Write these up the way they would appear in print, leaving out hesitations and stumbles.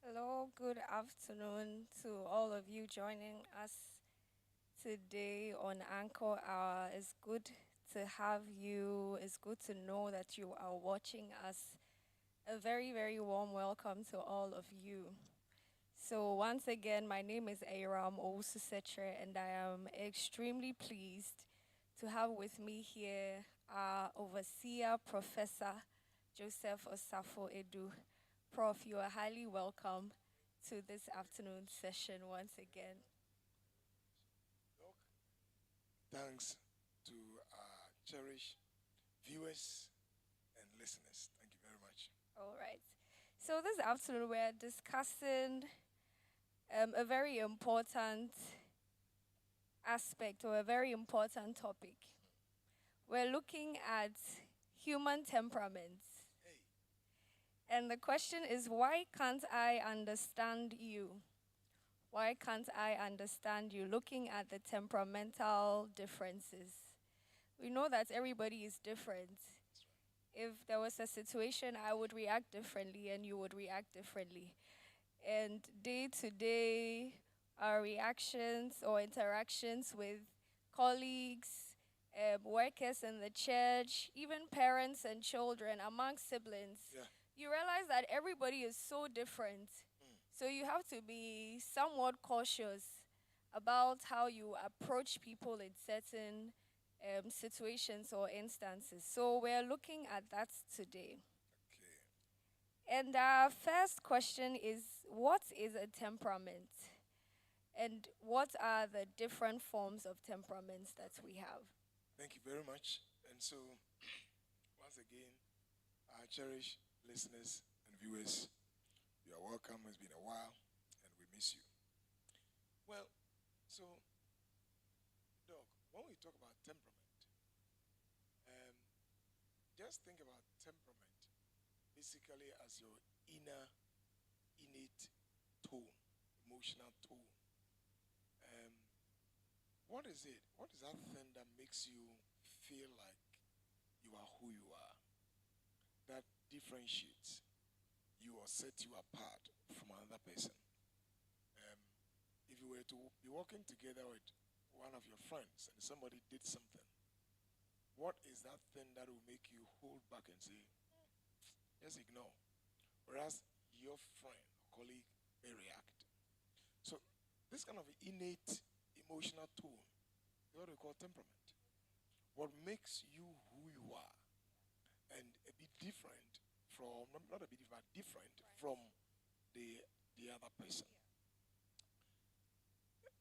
Hello, good afternoon to all of you joining us today on Anchor Hour. It's good to have you. It's good to know that you are watching us. A very, very warm welcome to all of you. So, once again, my name is Aram Osusetre, and I am extremely pleased to have with me here our overseer, Professor Joseph Osafo Edu. Prof, you are highly welcome to this afternoon session once again. Thanks to our cherished viewers and listeners. Thank you very much. All right. So, this afternoon, we're discussing a very important aspect or a very important topic. We're looking at human temperaments. Hey, And the question is, why can't I understand you? Why can't I understand you? Looking at the temperamental differences. We know that everybody is different. If there was a situation, I would react differently and you would react differently. And day to day, our reactions or interactions with colleagues, workers in the church, even parents and children, among siblings, yeah. you realize that everybody is so different. So you have to be somewhat cautious about how you approach people in certain situations or instances. So we're looking at that today. Okay. And our first question is, what is a temperament? And what are the different forms of temperaments that we have? Thank you very much. And so, once again, our cherished listeners and viewers, you are welcome. It's been a while, and we miss you. Well, so, Doc, when we talk about temperament, um, just think about temperament basically as your innate tone, emotional tone. Um, what is it? What is that thing that makes you feel like you are who you are? That differentiates you or sets you apart from another person. Um, if you were to be walking together with one of your friends and somebody did something, what is that thing that will make you hold back and say, just ignore? Whereas your friend or colleague may react. So this kind of innate emotional tone is what we call temperament. What makes you who you are and a bit different from, not a bit, but different from the, the other person.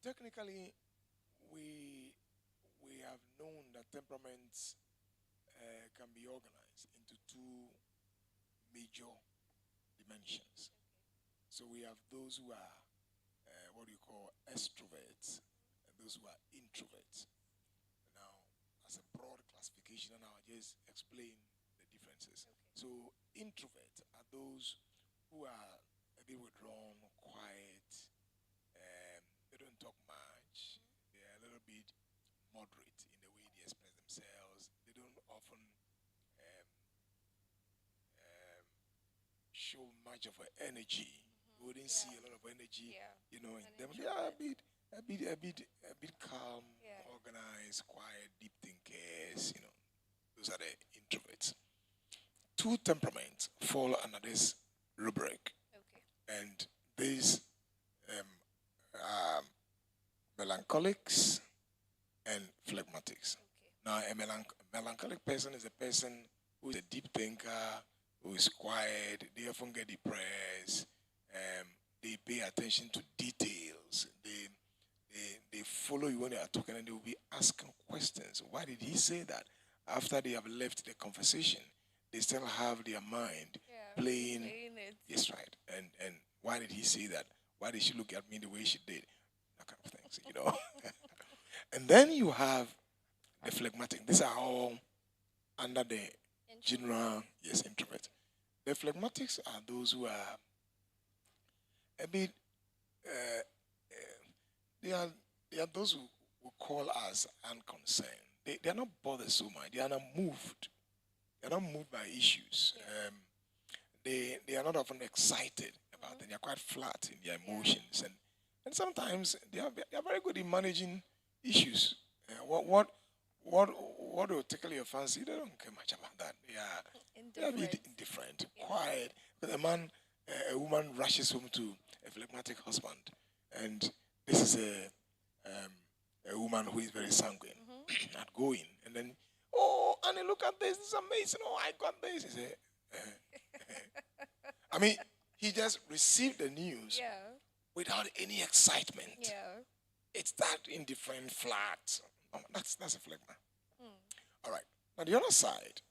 Technically, we, we have known that temperaments can be organized into two major dimensions. So we have those who are what you call extroverts and those who are introverts. Now, as a broad classification, and I'll just explain the differences. So, introverts are those who are a bit withdrawn, quiet, they don't talk much, they are a little bit moderate in the way they express themselves. They don't often um, um, show much of an energy. We wouldn't see a lot of energy, Yeah. in An them. They are introvert. a bit calm, Yeah. organized, quiet, deep thinkers. Those are the introverts. Two temperaments fall under this rubric, Okay. and these um, are melancholics and phlegmatics. Okay. Now, a melancholic person is a person who is a deep thinker, who is quiet. They often get depressed. They pay attention to details. They follow you when they are talking, and they will be asking questions. Why did he say that? After they have left the conversation, they still have their mind Yeah. playing. Replaying it. Yes, right. And why did he say that? Why did she look at me the way she did? That kind of things. And then you have the phlegmatic. These are all under the Introvert. general, yes, introvert. The phlegmatics are those who are a bit, uh, they are they are those who call us unconcerned. They are not bothered so much. They are not moved. They are not moved by issues. Yeah. they are not often excited about it. They are quite flat in their emotions, and sometimes they are very good in managing issues. What will tickle your fancy? They don't care much about that. They are a bit indifferent, quiet. But a woman rushes home to a phlegmatic husband, and this is a woman who is very sanguine, outgoing, and then, oh, Annie, look at this. This is amazing. Oh, I got this. He said, I mean, he just received the news without any excitement. Yeah. It's that indifferent, flat. Oh, that's a phlegma. All right. Now, the other side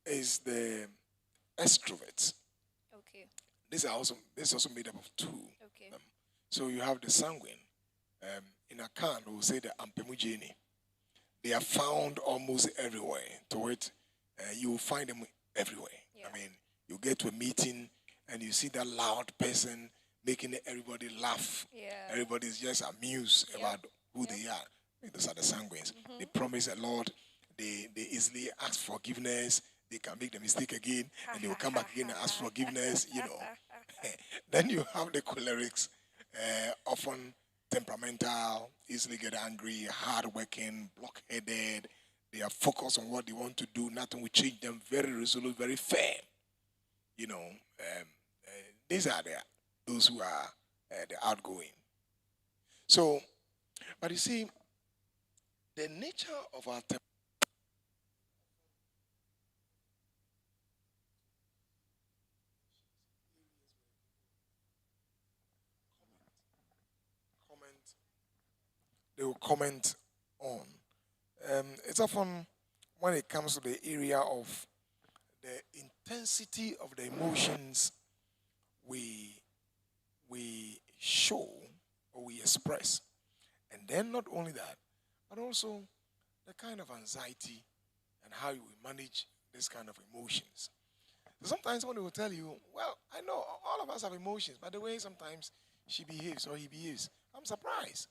is the extroverts. Okay. This is also made up of two. Okay. So you have the sanguine. In Akan, we will say the ampemujeni. They are found almost everywhere. To it, you will find them everywhere. Yeah. I mean, you get to a meeting and you see that loud person making everybody laugh. Yeah. Everybody's just amused about who they are. Those are the sanguines. They promise a lot. They easily ask forgiveness. They can make the mistake again, and they will come back again and ask forgiveness. Then you have the cholerics, often temperamental, easily get angry, hardworking, blockheaded. They are focused on what they want to do. Nothing will change them. Very resolute, very fair. These are those who are the outgoing. So, but you see, the nature of our they will comment on. It's often when it comes to the area of the intensity of the emotions we show or we express. And then not only that, but also the kind of anxiety and how you will manage this kind of emotions. So sometimes somebody will tell you, well, I know all of us have emotions, but the way sometimes she behaves or he behaves, I'm surprised.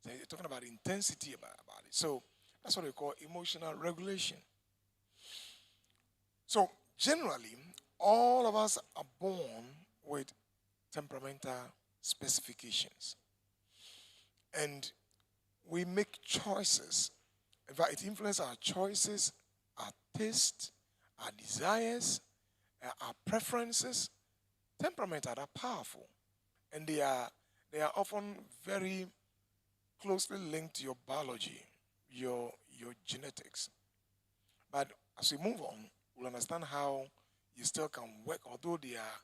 So you're talking about intensity about it. So that's what we call emotional regulation. So generally, all of us are born with temperamental specifications. And we make choices. In fact, it influences our choices, our taste, our desires, our preferences. Temperament are powerful. And they are often very closely linked to your biology, your genetics. But as we move on, we'll understand how you still can work, although they are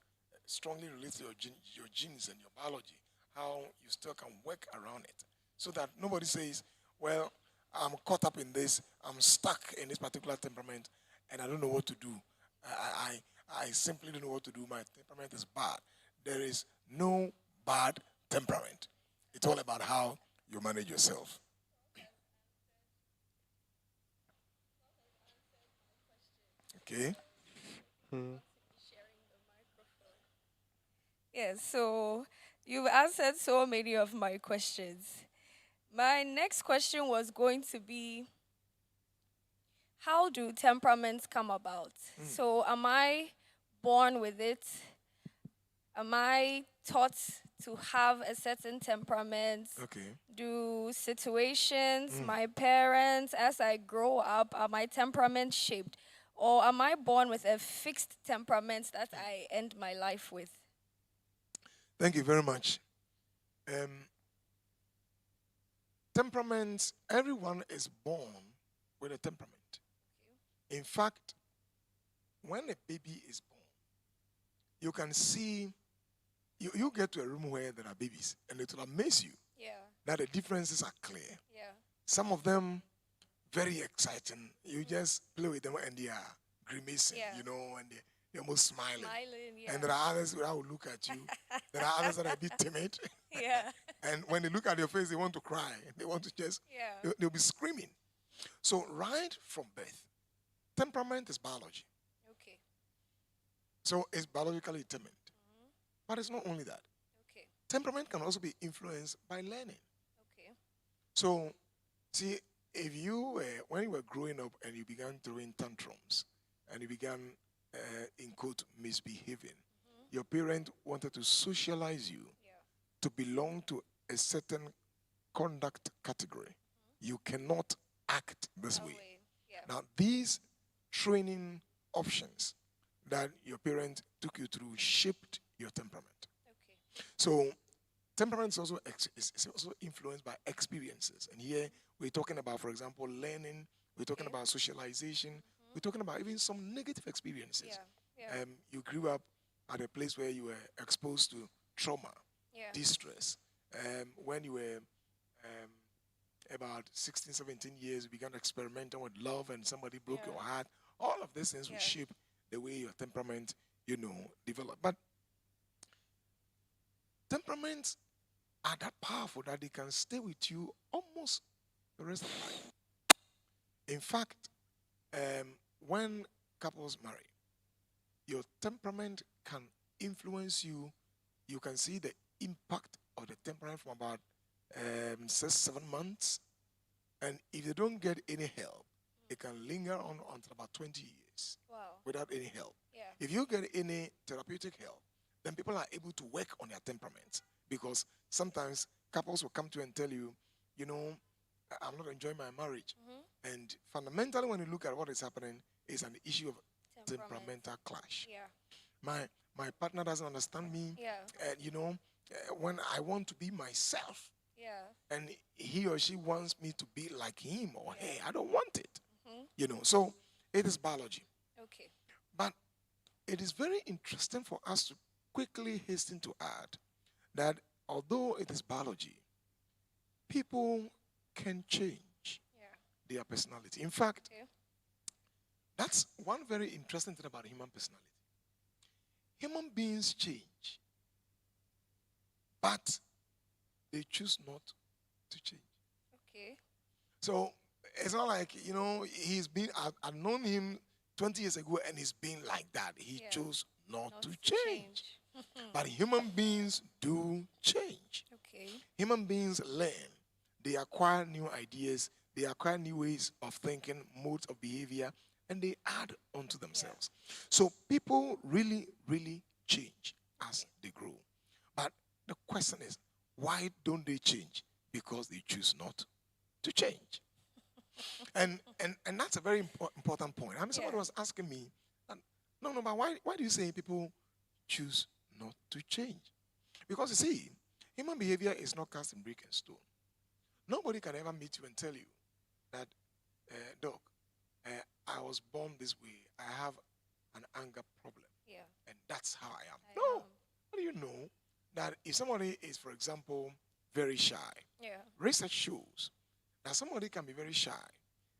strongly related to your genes and your biology, how you still can work around it. So that nobody says, well, I'm caught up in this, I'm stuck in this particular temperament, and I don't know what to do. I simply don't know what to do. My temperament is bad. There is no bad temperament. It's all about how you manage yourself. Okay? Yes, so you've answered so many of my questions. My next question was going to be, how do temperaments come about? So am I born with it? Am I taught to have a certain temperament? Okay. Do situations, my parents, as I grow up, are my temperament shaped? Or am I born with a fixed temperament that I end my life with? Thank you very much. Temperaments, everyone is born with a temperament. In fact, when a baby is born, you can see, you get to a room where there are babies, and it will amaze you that the differences are clear. Some of them, very exciting. You just play with them and they are grimacing, and they're almost smiling. And there are others that will look at you. There are others that are a bit timid. And when they look at your face, they want to cry. They want to just, they'll be screaming. So right from birth, temperament is biology. Okay. So it's biologically determined. But it's not only that. Okay. Temperament can also be influenced by learning. Okay. So, see, if you when you were growing up and you began throwing tantrums, and you began, in quote, misbehaving. Your parent wanted to socialize you to belong to a certain conduct category. You cannot act this way. Now, these training options that your parent took you through shaped your temperament. So, temperament is also influenced by experiences. And here we're talking about, for example, learning. We're talking about socialization. We're talking about even some negative experiences. You grew up at a place where you were exposed to trauma, distress. When you were about 16, 17 years, you began experimenting with love and somebody broke your heart. All of these things will shape the way your temperament, develop. But temperaments are that powerful that they can stay with you almost the rest of life. In fact, when couples marry, your temperament can influence you. You can see the impact of the temperament from about 6-7 months. And if they don't get any help, it can linger on until about 20 years without any help. If you get any therapeutic help, then people are able to work on their temperament, because sometimes couples will come to you and tell you, I'm not enjoying my marriage. And fundamentally, when you look at what is happening, it's an issue of temperamental clash. My partner doesn't understand me. And, when I want to be myself, and he or she wants me to be like him or her, I don't want it. So it is biology. But it is very interesting for us to quickly hasten to add that although it is biology, people can change their personality. In fact, that's one very interesting thing about human personality. Human beings change, but they choose not to change. So it's not like, I've known him 20 years ago and he's been like that. He chose not to change. But human beings do change. Human beings learn. They acquire new ideas. They acquire new ways of thinking, modes of behavior, and they add onto themselves. So people really, really change as they grow. But the question is, why don't they change? Because they choose not to change. And that's a very important point. I mean, somebody was asking me, no, but why do you say people choose not to change? Because you see, human behavior is not cast in brick and stone. Nobody can ever meet you and tell you that, Doc, I was born this way. I have an anger problem. And that's how I am. No. How do you know that if somebody is, for example, very shy, research shows that somebody can be very shy,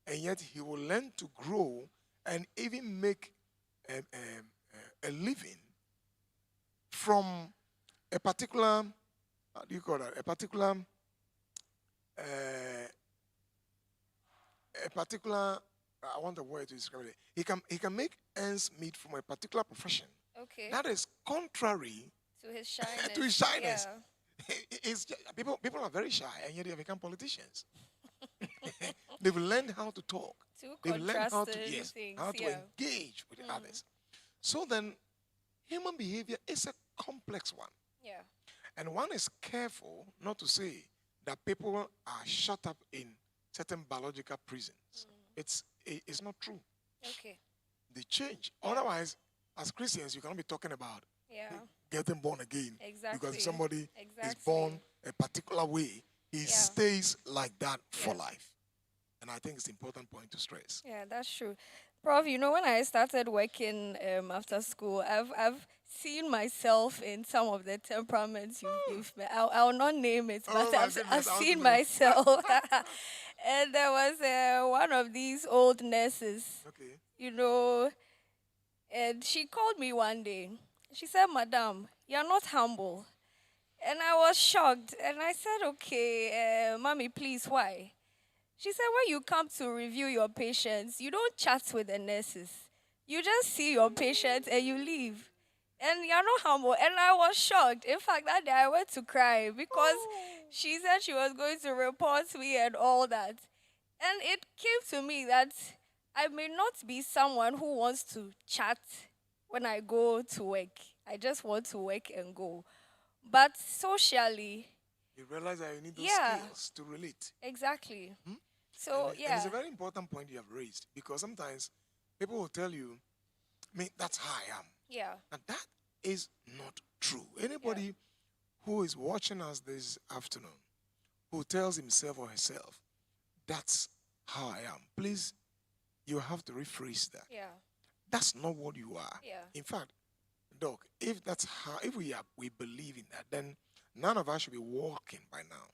and yet he will learn to grow and even make a living from a particular, how do you call that? A particular, I want a word to describe it. He can make ends meet from a particular profession. That is contrary to his shyness. to his shyness. People are very shy, and yet they have become politicians. They've learned how to talk. They've learned how to engage with others. So then, human behavior is a complex one. And one is careful not to say that people are shut up in certain biological prisons. It's not true. They change. Otherwise, as Christians, you cannot be talking about getting born again. Because if somebody is born a particular way, he stays like that for life. And I think it's an important point to stress. Yeah, that's true. Prof, when I started working after school, I've seen myself in some of the temperaments you've met. I'll not name it, but I've seen myself. And there was one of these old nurses, and she called me one day. She said, "Madam, you're not humble." And I was shocked. And I said, "Okay, mommy, please, why?" She said, "When you come to review your patients, you don't chat with the nurses. You just see your patients and you leave. And you're not humble." And I was shocked. In fact, that day I went to cry because she said she was going to report me and all that. And it came to me that I may not be someone who wants to chat when I go to work. I just want to work and go. But socially, You realize that you need those yeah, skills to relate. exactly. Hmm? So, And it's yeah, a very important point you have raised, because sometimes people will tell you, that's how I am. yeah, And that is not true. yeah, Anybody who is watching us this afternoon who tells himself or herself, that's how I am, please, you have to rephrase that. yeah, That's not what you are. yeah, In fact, Doc, if we believe in that, then none of us should be walking by now.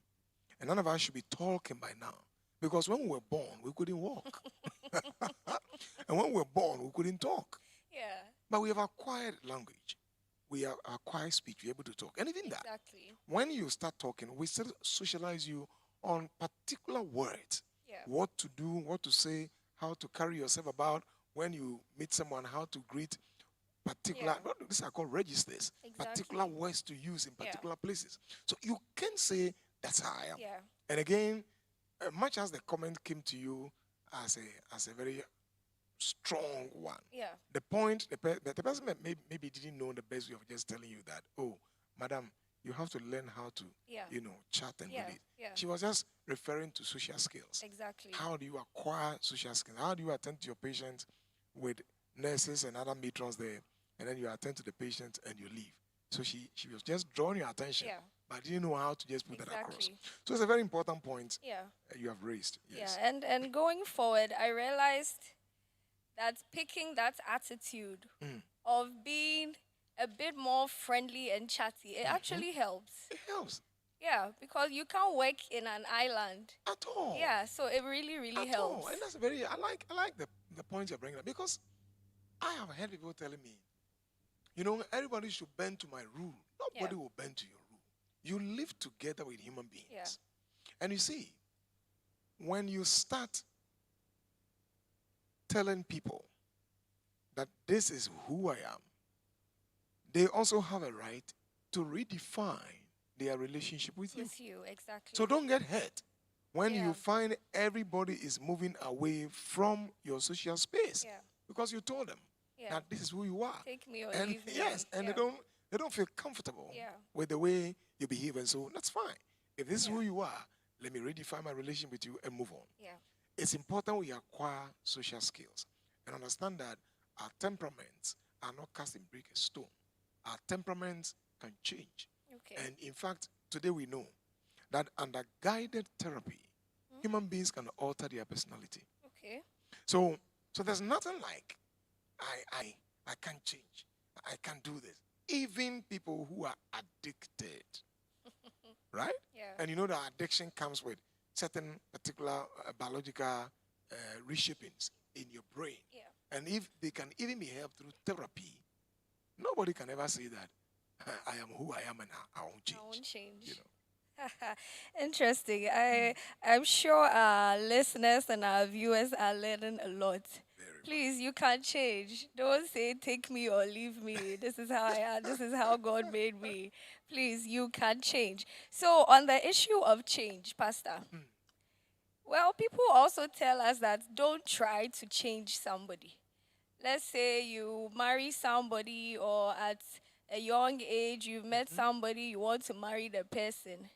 And none of us should be talking by now. Because when we were born, we couldn't walk. And when we were born, we couldn't talk. yeah, But we have acquired language. We have acquired speech. We're able to talk. And even that, exactly. when you start talking, we still socialize you on particular words. Yeah, What to do, what to say, how to carry yourself about when you meet someone, how to greet particular, yeah, these are called registers, particular exactly. words to use in Yeah, particular places. So you can say, that's how I am. yeah, And again, much as the comment came to you as a very strong one, yeah, the point, the person maybe didn't know the best way of just telling you that, oh, madam, you have to learn how to, yeah, chat and yeah, relate. yeah, She was just referring to social skills. exactly. How do you acquire social skills? How do you attend to your patients with nurses and other matrons there, and then you attend to the patient and you leave? So she was just drawing your attention, Yeah, but didn't know how to just put that across. exactly. So it's a very important point Yeah, you have raised. yeah. Yes. And going forward, I realized that picking that attitude Mm. of being a bit more friendly and chatty, it actually helps. It helps Yeah, because you can't work in an island. at all. Yeah, so it really, really At all. helps. And that's very, I like the point you're bringing up, because I have heard people telling me, everybody should bend to my rule. Yeah, Nobody will bend to your rule. You live together with human beings. yeah, And you see, when you start telling people that this is who I am, they also have a right to redefine their relationship with you. with you, exactly. So don't get hurt when Yeah. you find everybody is moving away from your social space, Yeah, because you told them yeah. that this is who you are. Take me or And leave me. yes, and yeah. they don't feel comfortable Yeah. with the way you behave, and so that's fine. If this is Yeah. who you are, let me redefine my relationship with you and move on. Yeah, It's important we acquire social skills and understand that our temperaments are not cast in brick and stone. Our temperaments can change. okay. And in fact, today we know that under guided therapy, human beings can alter their personality. Okay. So there's nothing like I can't change. I can't do this. Even people who are addicted, right? Yeah. And you know that addiction comes with certain particular biological reshapings in your brain. Yeah. And if they can even be helped through therapy, nobody can ever say that I am who I am and I won't change. I won't change. You know. Interesting. I'm sure our listeners and our viewers are learning a lot. Very Please, you can't change. Don't say take me or leave me. This is how I am. This is how God made me. Please, you can't change. So, on the issue of change, Pastor, well, people also tell us that don't try to change somebody. Let's say you marry somebody, or at a young age, you've met somebody, you want to marry the person.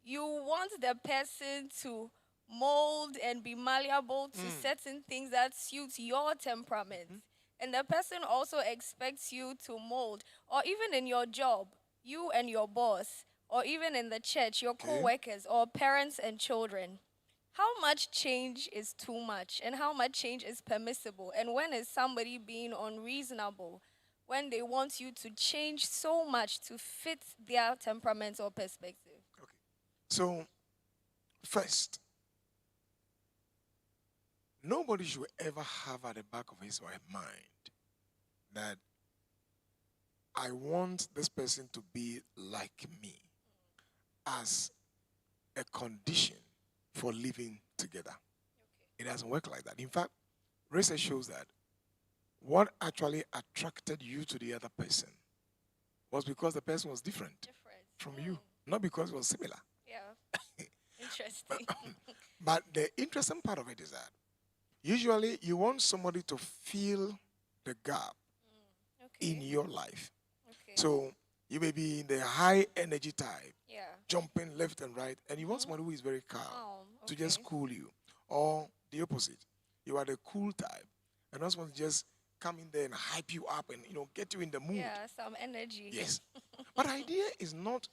You want the person to mold and be malleable to certain things that suit your temperament. And the person also expects you to mold, or even in your job, you and your boss, or even in the church, your Okay. co-workers or parents and children. How much change is too much, and how much change is permissible? And when is somebody being unreasonable when they want you to change so much to fit their temperament or perspective? Okay. So, first, nobody should ever have at the back of his or her mind that I want this person to be like me as a condition for living together. It doesn't work like that. In fact, research shows that what actually attracted you to the other person was because the person was different from you, not because it was similar. Yeah. Interesting. But the interesting part of it is that Usually, you want somebody to fill the gap in Okay. your life. Okay. So you may be in the high energy type, Yeah. jumping left and right, and you want somebody who is very calm to Okay. just cool you. Or the opposite, you are the cool type, and also want to just come in there and hype you up and get you in the mood. Yeah, some energy. Yes. But the idea is not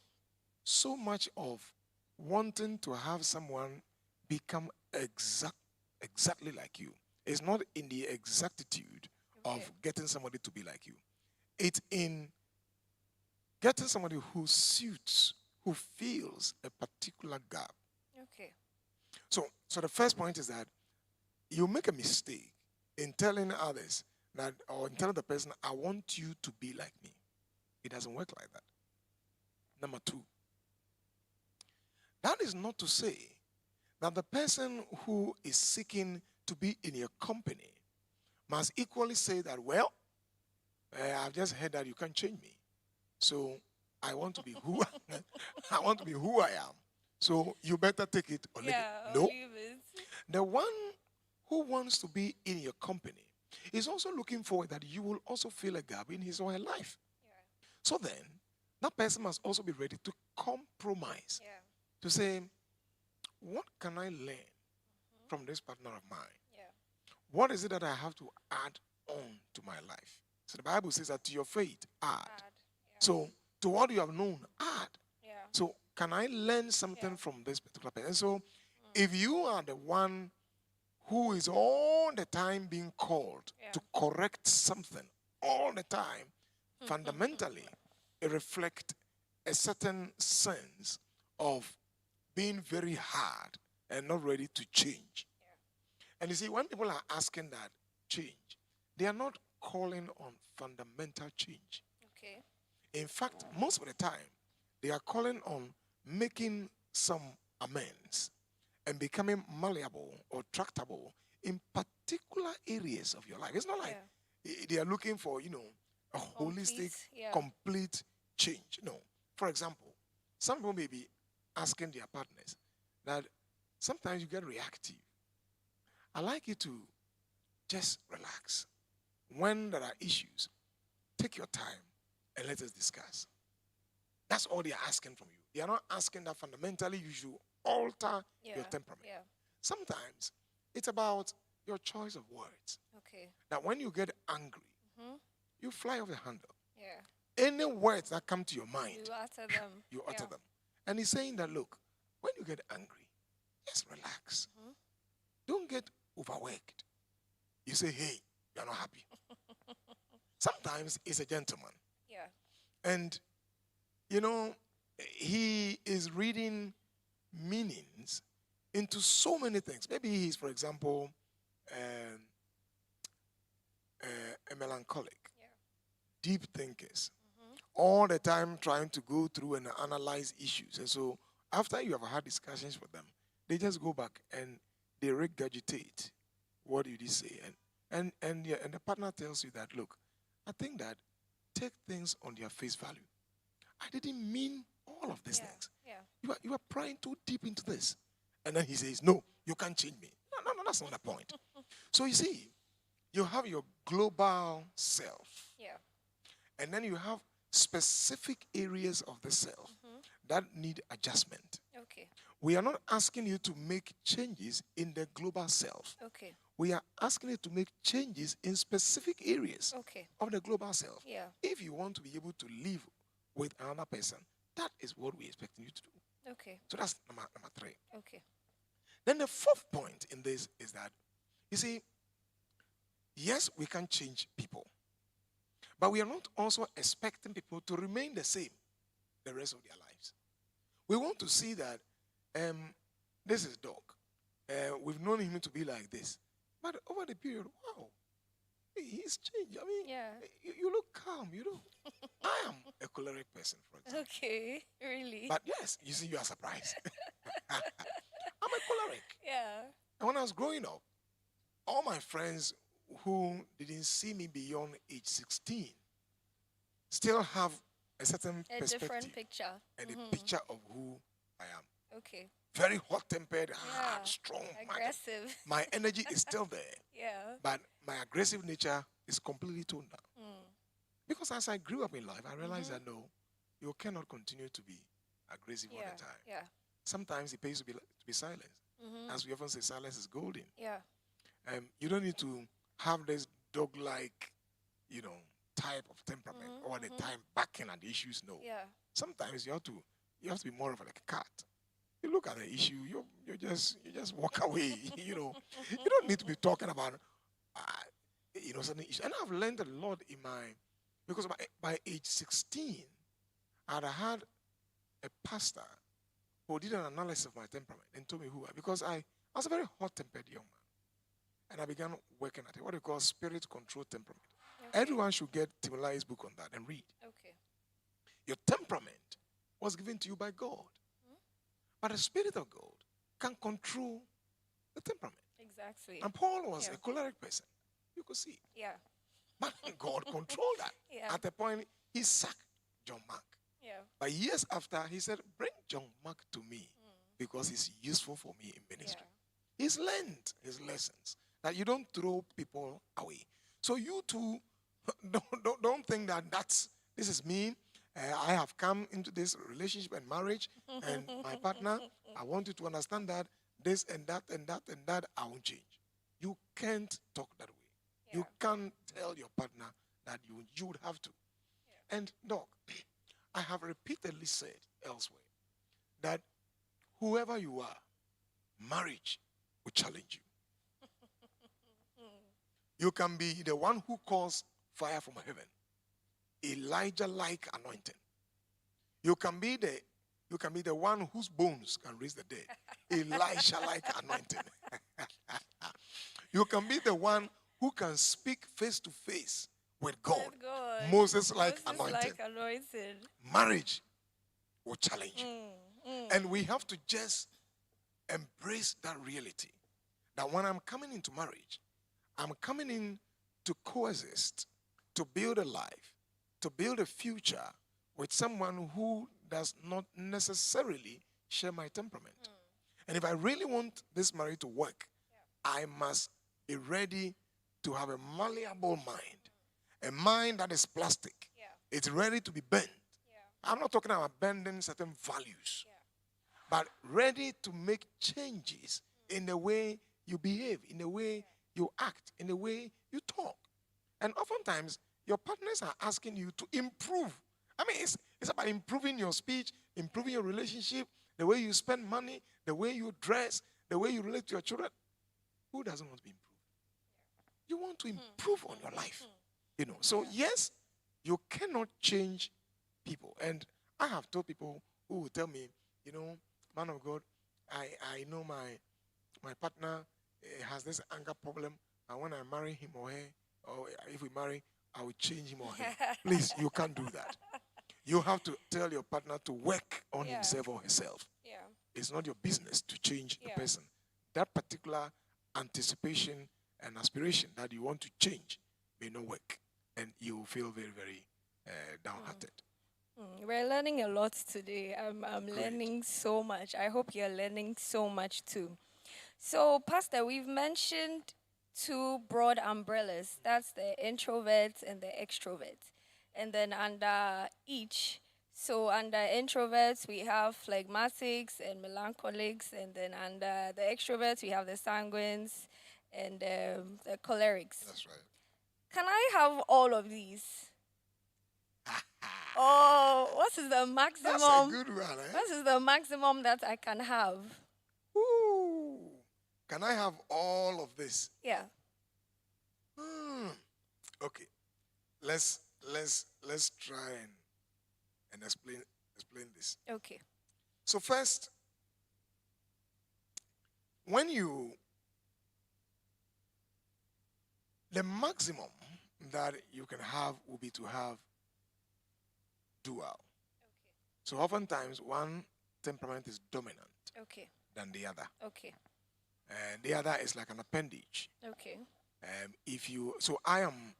so much of wanting to have someone become exactly like you. It's not in the exactitude Okay. of getting somebody to be like you. It's in getting somebody who suits, who fills a particular gap. Okay. So the first point is that you make a mistake in telling others that, or in telling the person, I want you to be like me. It doesn't work like that. Number two, that is not to say that the person who is seeking to be in your company must equally say that, well, I've just heard that you can't change me. So I want to be who I want to be who I am. So you better take it or leave it. No. Leave it. The one who wants to be in your company is also looking forward that you will also fill a gap in his or her life. Yeah. So then, that person must also be ready to compromise. Yeah. To say, what can I learn from this partner of mine? Yeah. What is it that I have to add on to my life? So the Bible says that to your faith, add. Yeah. So to what you have known, add. Yeah. So can I learn something from this particular person? And so if you are the one who is all the time being called to correct something all the time, fundamentally, it reflects a certain sense of being very hard and not ready to change. And you see, when people are asking that change, they are not calling on fundamental change. Okay. In fact, most of the time, they are calling on making some amends and becoming malleable or tractable in particular areas of your life. It's not like they are looking for, a holistic, complete change. No. For example, some people may be asking their partners that sometimes you get reactive. I like you to just relax. When there are issues, take your time and let us discuss. That's all they are asking from you. They are not asking that fundamentally you should alter your temperament. Yeah. Sometimes it's about your choice of words. Okay. That when you get angry, you fly off the handle. Yeah. Any words that come to your mind, you utter them. You utter them. And he's saying that, look, when you get angry, just relax. Don't get overworked. You say, hey, you're not happy. Sometimes he's a gentleman. Yeah. And, he is reading meanings into so many things. Maybe he's, for example, a melancholic, deep thinkers, all the time trying to go through and analyze issues. And so after you have had discussions with them, they just go back and they regurgitate what did he say. And the partner tells you that, look, I think that take things on their face value. I didn't mean all of these things. Yeah. You are prying too deep into this. And then he says, no, you can't change me. No, that's not the point. So you see, you have your global self. Yeah. And then you have specific areas of the self that need adjustment. Okay. We are not asking you to make changes in the global self. Okay. We are asking you to make changes in specific areas of the global self. Yeah. If you want to be able to live with another person, that is what we're expecting you to do. Okay. So that's number 3. Okay. Then the fourth point in this is that, you see, yes, we can change people. But we are not also expecting people to remain the same the rest of their lives. We want to see that this is Doc. We've known him to be like this. But over the period, wow, he's changed. I mean, you look calm, I am a choleric person, for example. Okay, really? But yes, you see, you are surprised. I'm a choleric. Yeah. And when I was growing up, all my friends who didn't see me beyond age 16 still have a certain perspective, different picture, and a picture of who I am. Okay. Very hot-tempered, hard, strong. Aggressive. My energy is still there. But my aggressive nature is completely toned down. Because as I grew up in life, I realized that no, you cannot continue to be aggressive all the time. Yeah. Sometimes it pays to be silent. As we often say, silence is golden. Yeah. You don't need to have this dog-like, type of temperament all the time backing at the issues. No. Yeah. Sometimes you have to be more of like a cat. You look at the issue, you just walk away. You don't need to be talking about certain issues. And I've learned a lot because by age 16, I'd had a pastor who did an analysis of my temperament and told me who because I was a very hot-tempered young man. And I began working at it, what they call spirit control temperament. Okay. Everyone should get Tim Lai's book on that and read. Okay. Your temperament was given to you by God. But the Spirit of God can control the temperament. Exactly. And Paul was a choleric person. You could see. Yeah. But God controlled that. Yeah. At a point, he sacked John Mark. Yeah. But years after, he said, bring John Mark to me because he's useful for me in ministry. Yeah. He's learned his lessons that you don't throw people away. So you too, don't think that this is me. I have come into this relationship and marriage, and my partner, I want you to understand that this and that and that and that, I won't change. You can't talk that way. Yeah. You can't tell your partner that you would have to. Yeah. And, Doc, I have repeatedly said elsewhere that whoever you are, marriage will challenge you. You can be the one who calls fire from heaven. Elijah-like anointing. You can be the one whose bones can raise the dead. Elisha-like anointing. You can be the one who can speak face to face with God. Moses-like anointing. Marriage will challenge you. And we have to just embrace that reality. That when I'm coming into marriage, I'm coming in to coexist, to build a life, to build a future with someone who does not necessarily share my temperament. And if I really want this marriage to work, I must be ready to have a malleable mind, a mind that is plastic. It's ready to be bent. I'm not talking about bending certain values, but ready to make changes in the way you behave, in the way you act, in the way you talk. And oftentimes, your partners are asking you to improve. I mean, it's about improving your speech, improving your relationship, the way you spend money, the way you dress, the way you relate to your children. Who doesn't want to be improved? You want to improve on your life. So yes, you cannot change people. And I have told people who will tell me, man of God, I know my partner has this anger problem, and when I marry him or her, or if we marry, I will change him or her. Please, you can't do that. You have to tell your partner to work on himself or herself. Yeah. It's not your business to change the person. That particular anticipation and aspiration that you want to change may not work, and you will feel very, very downhearted. We're learning a lot today. I'm learning so much. I hope you're learning so much too. So, Pastor, we've mentioned two broad umbrellas. That's the introverts and the extroverts. And then under each, so under introverts, we have phlegmatics and melancholics. And then under the extroverts, we have the sanguines and the cholerics. That's right. Can I have all of these? Oh, what is the maximum? That's a good one, eh? What is the maximum that I can have? Ooh. Can I have all of this? Yeah. Okay. Let's try and explain this. Okay. So first, the maximum that you can have will be to have dual. Okay. So oftentimes one temperament is dominant than the other. Okay. And the other is like an appendage. Okay. I am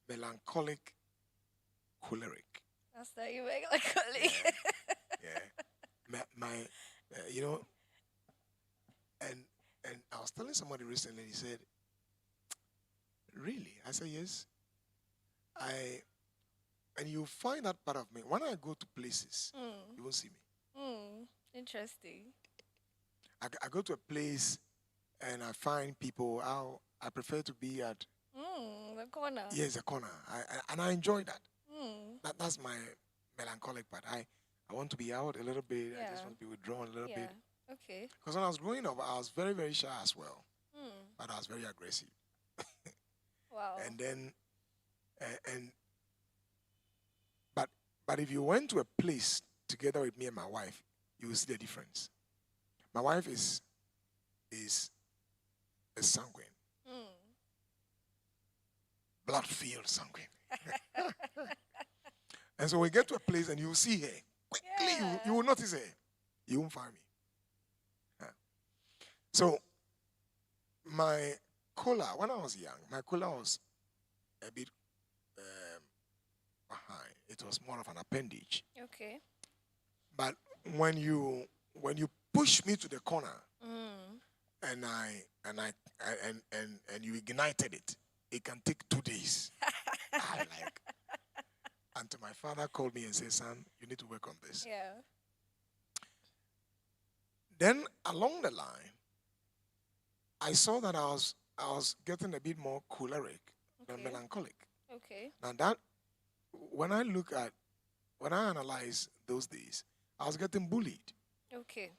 melancholic choleric. That's not you melancholic. Yeah. telling somebody recently, he said, really? I said, yes. And you find that part of me. When I go to places, you won't see me. Interesting. I go to a place and I find people. I prefer to be at The corner. yes, the corner. And I enjoy that. That's my melancholic part. I want to be out a little bit. Yeah. I just want to be withdrawn a little bit. Okay. Because when I was growing up, I was very, very shy as well. But I was very aggressive. Wow. And then, but if you went to a place together with me and my wife, you will see the difference. My wife is sanguine, blood-filled sanguine. And so we get to a place and you see her quickly. Yeah. You will notice her. You won't find me. Yeah. So my cola, when I was young, my cola was a bit behind. It was more of an appendage. Okay. But when you push me to the corner and you ignited it, it can take 2 days. I like. Until my father called me and said, son, you need to work on this. Yeah. Then along the line, I saw that I was getting a bit more choleric than melancholic. Okay. Now that when I analyze those days, I was getting bullied. Okay.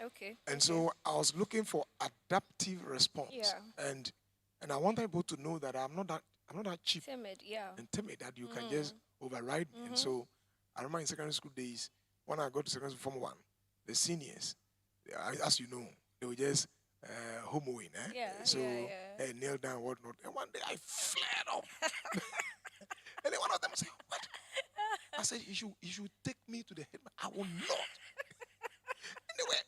Okay. And so I was looking for adaptive response. Yeah. And I want people to know that I'm not that cheap Timid. Yeah. and timid that you can just override me. And so I remember in secondary school days, when I got to secondary school Form 1, the seniors, as you know, they were just homoing. Yeah. So yeah. kneel down, whatnot. And one day I flared up. And then one of them said, what? I said, you should take me to the head. I will not. Anyway,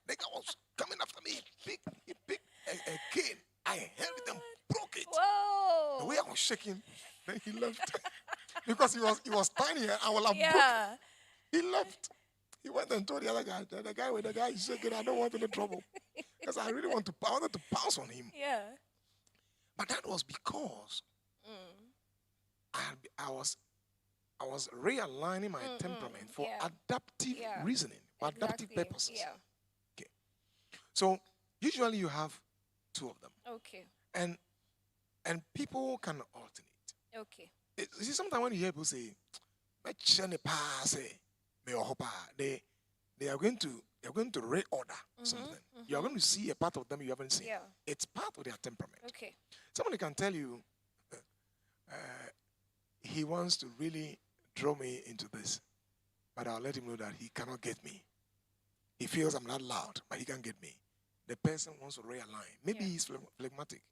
the guy was coming after me. He picked a cane. I held it and broke it. Whoa. The way I was shaking, then he left. Because he was tiny and I will have broken. He left. He went and told the other guy, the guy is shaking, I don't want any trouble. Because I wanted to pounce on him. Yeah. But that was because I was realigning my temperament for adaptive reasoning, for adaptive purposes. Yeah. Okay. So usually you have 2 of them. Okay. And people can alternate. Okay. You see, sometimes when you hear people say, they are going to reorder something. You are going to see a part of them you haven't seen. Yeah. It's part of their temperament. Okay. Somebody can tell you, he wants to really draw me into this, but I'll let him know that he cannot get me. He feels I'm not loud, but he can't get me. The person wants to realign. Maybe he's phlegmatic,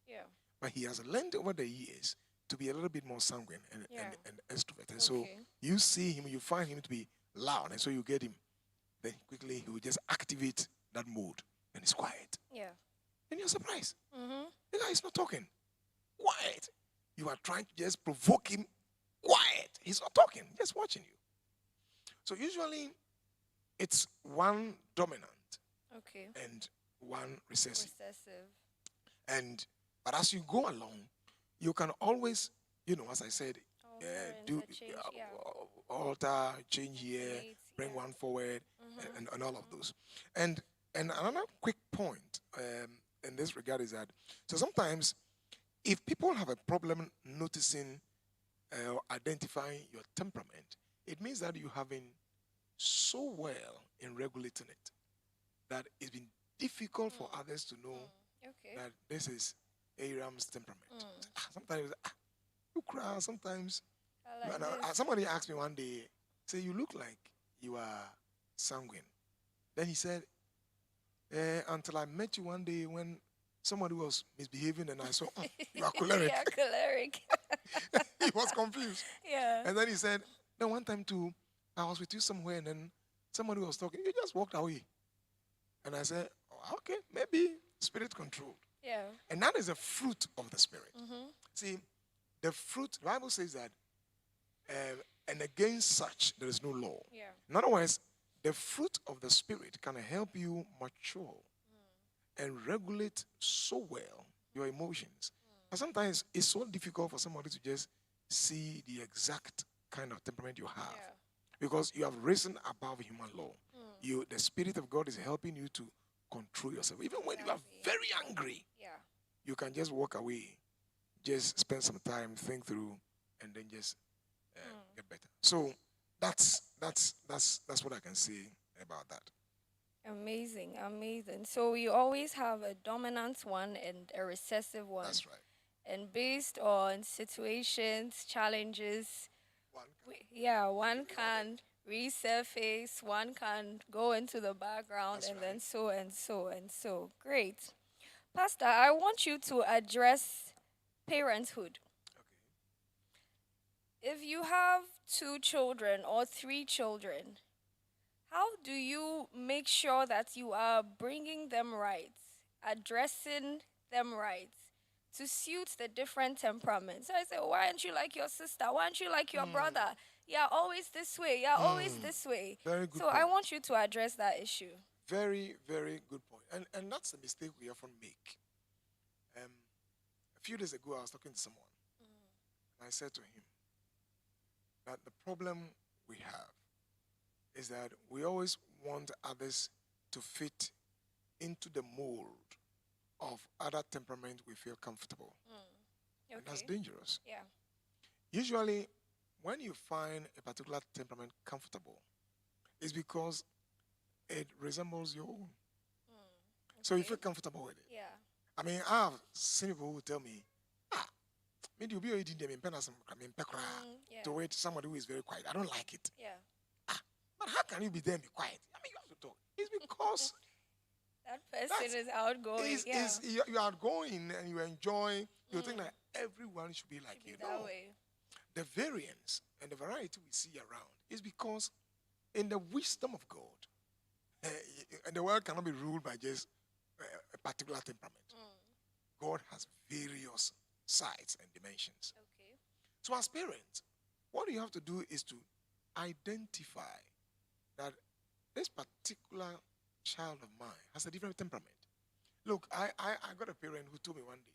but he has learned over the years to be a little bit more sanguine and extrovert. And so you see him, you find him to be loud, and so you get him. Then quickly he will just activate that mode, and it's quiet. Yeah. And you're surprised. The guy is not talking. Quiet. You are trying to just provoke him. Quiet. He's not talking. Just watching you. So usually, it's one dominant. Okay. And one recessive. But as you go along, you can always, as I said, alter, change here, bring one forward, and all of those. And another quick point in this regard is that, so sometimes if people have a problem noticing or identifying your temperament, it means that you have been so well in regulating it that it's been difficult for others to know that this is Aram's temperament. Sometimes you cry, sometimes. Somebody asked me one day, say, you look like you are sanguine. Then he said, until I met you one day when somebody was misbehaving and I saw, you are choleric. Yeah, choleric. He was confused. Yeah. And then he said, no, one time too, I was with you somewhere and then somebody was talking. You just walked away. And I said, oh, okay, maybe spirit control. Yeah. And that is a fruit of the spirit. See, the fruit, the Bible says that, and against such there is no law. Yeah. In other words, the fruit of the spirit can help you mature and regulate so well your emotions. But sometimes it's so difficult for somebody to just see the exact kind of temperament you have. Yeah. Because you have risen above human law. The Spirit of God is helping you to control yourself. Even when you are very angry, you can just walk away, just spend some time, think through, and then just get better. So that's what I can say about that. Amazing, amazing. So we always have a dominant one and a recessive one. That's right. And based on situations, challenges, one can resurface, one can go into the background, That's and right. then so and so and so. Great. Pastor, I want you to address parenthood. Okay. If you have 2 children or 3 children, how do you make sure that you are bringing them right, addressing them right, to suit the different temperaments? So I say, why aren't you like your sister? Why aren't you like your brother? Yeah, always this way. Yeah, always this way. Very good So point. I want you to address that issue. Very, very good point. And that's a mistake we often make. A few days ago, I was talking to someone, and I said to him that the problem we have is that we always want others to fit into the mold of other temperament we feel comfortable. Okay. And that's dangerous. Yeah. Usually, when you find a particular temperament comfortable, it's because it resembles your own. Okay. So you feel comfortable with it. Yeah. I mean, I've seen people who tell me, maybe you'll be eating them in to wait somebody who is very quiet. I don't like it. Yeah. But how can you be there and be quiet? I mean, you have to talk. It's because that person is outgoing. You are outgoing and you enjoy. You think that everyone should be like you. That way. The variance and the variety we see around is because in the wisdom of God, and the world cannot be ruled by just a particular temperament. God has various sides and dimensions. Okay. So as parents, what you have to do is to identify that this particular child of mine has a different temperament. Look, I got a parent who told me one day,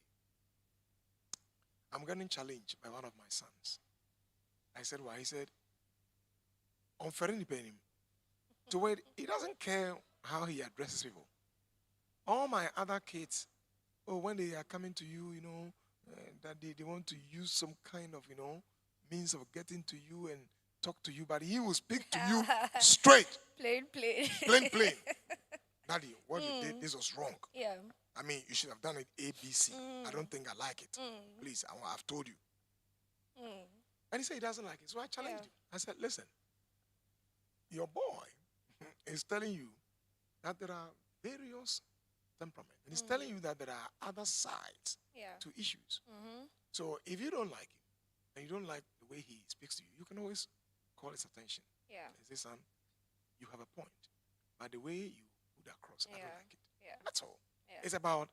I'm getting challenged by one of my sons. I said, why? He said, on Ferrini Penim, to wait, he doesn't care how he addresses people. All my other kids, when they are coming to you, that they want to use some kind of, means of getting to you and talk to you, but he will speak to you straight. Plain. Plain. Daddy, what you did, this was wrong. Yeah. I mean, you should have done it A, B, C. I don't think I like it. Please, I've told you. And he said he doesn't like it. So I challenged him. I said, listen, your boy is telling you that there are various temperaments. And he's telling you that there are other sides to issues. So if you don't like him, and you don't like the way he speaks to you, you can always call his attention. Yeah. And say, son, you have a point. But the way you put across, I don't like it. Yeah. That's all. Yeah. It's about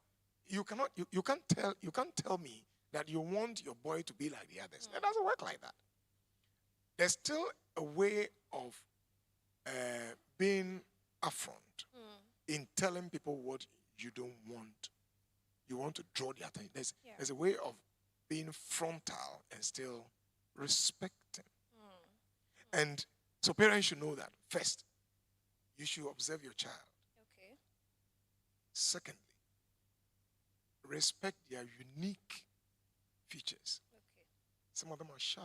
you can't tell me that you want your boy to be like the others. It doesn't work like that. There's still a way of being upfront in telling people what you don't want. You want to draw the attention. There's a way of being frontal and still respecting. And so parents should know that. First, you should observe your child. Okay. Secondly, respect their unique features. Okay. Some of them are shy.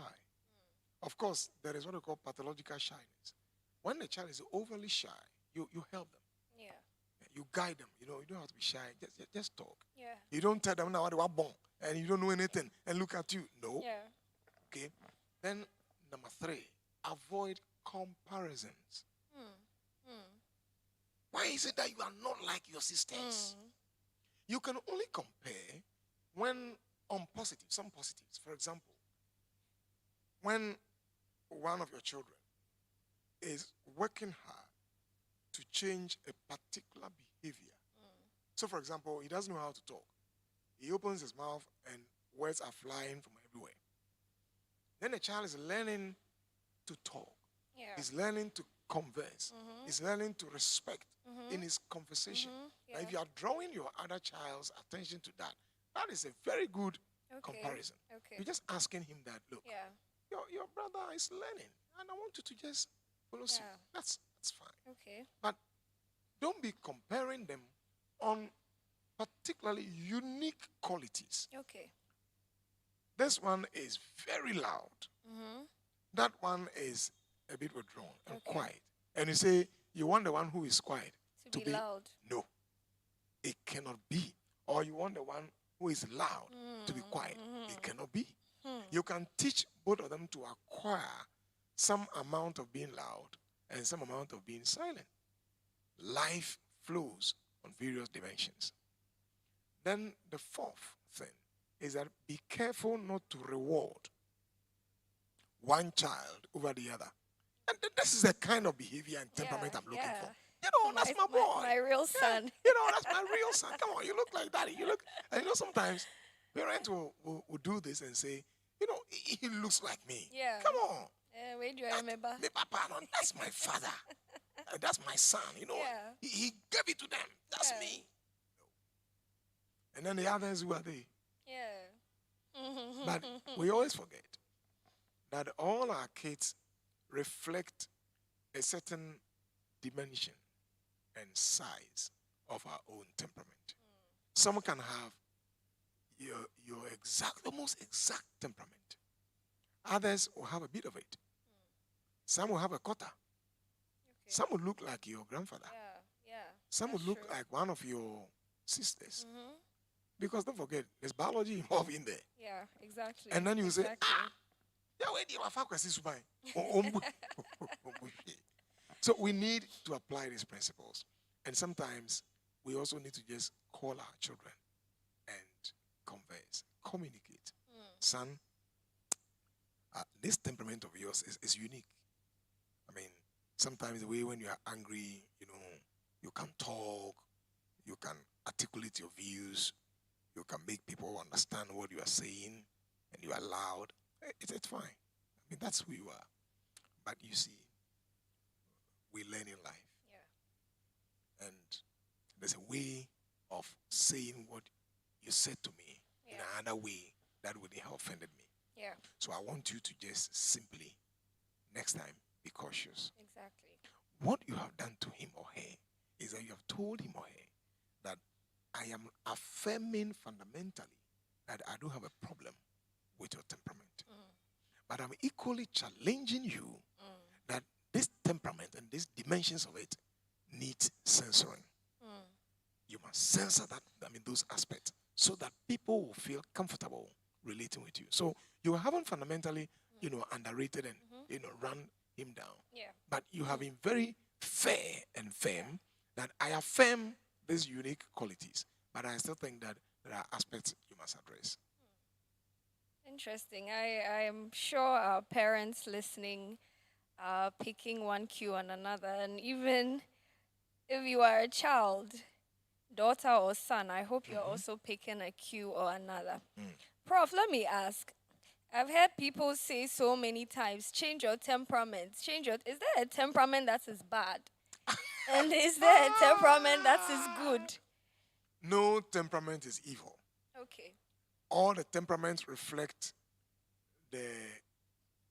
Of course, there is what we call pathological shyness. When the child is overly shy, you help them. Yeah. You guide them. You don't have to be shy. Just talk. Yeah. You don't tell them now what they were born and you don't know anything and look at you. No. Yeah. Okay. Then number 3, avoid comparisons. Why is it that you are not like your sisters? You can only compare when on some positives. For example, when one of your children is working hard to change a particular behavior. So, for example, he doesn't know how to talk. He opens his mouth and words are flying from everywhere. Then the child is learning to talk. Yeah. He's learning to converse. He's learning to respect in his conversation. Now, if you are drawing your other child's attention to that, that is a very good comparison. Okay. You're just asking him that, look, Yeah. your brother is learning, and I want you to just follow suit. Yeah. That's fine. Okay. But don't be comparing them on particularly unique qualities. Okay. This one is very loud. Mm-hmm. That one is a bit withdrawn and Okay. quiet. And you say, you want the one who is quiet To be loud. No, it cannot be. Or you want the one who is loud to be quiet. It cannot be. You can teach both of them to acquire some amount of being loud and some amount of being silent. Life flows on various dimensions. Then the fourth thing is that be careful not to reward one child over the other. And this is the kind of behavior and temperament I'm looking for. That's my boy. My real son. That's my real son. Come on, you look like daddy. And sometimes parents will do this and say, he looks like me. Yeah. Come on. Where do I remember? Me papa, no, that's my father. That's my son. Yeah. He gave it to them. That's me. And then the others, who are they? Yeah. But we always forget that all our kids reflect a certain dimension and size of our own temperament. Some can have your almost exact temperament. Others will have a bit of it. Some will have a quarter. Okay. Some will look like your grandfather. Yeah. Some will That's look true. like one of your sisters. Mm-hmm. Because don't forget, there's biology involved in there. Yeah, exactly. And then you say, so we need to apply these principles. And sometimes we also need to just call our children and converse, communicate. Son, this temperament of yours is unique. I mean, sometimes the way when you are angry, you can talk, you can articulate your views, you can make people understand what you are saying, and you are loud. It's fine. I mean, that's who you are. But you see, we learn in life. Yeah. And there's a way of saying what you said to me in another way that would have offended me. Yeah. So I want you to just simply, next time, be cautious. Exactly. What you have done to him or her is that you have told him or her that I am affirming fundamentally that I do have a problem with your temperament. But I'm equally challenging you that this temperament and these dimensions of it need censoring. You must censor that, those aspects, so that people will feel comfortable relating with you. So you haven't fundamentally, underrated and, run him down. Yeah. But you have been very fair and firm that I affirm these unique qualities. But I still think that there are aspects you must address. Interesting. I am sure our parents listening are picking one cue on another. And even if you are a child, daughter or son, I hope you're also picking a cue or another. Prof, let me ask. I've heard people say so many times, change your temperament. Is there a temperament that is bad? And is there a temperament that is good? No temperament is evil. Okay. All the temperaments reflect the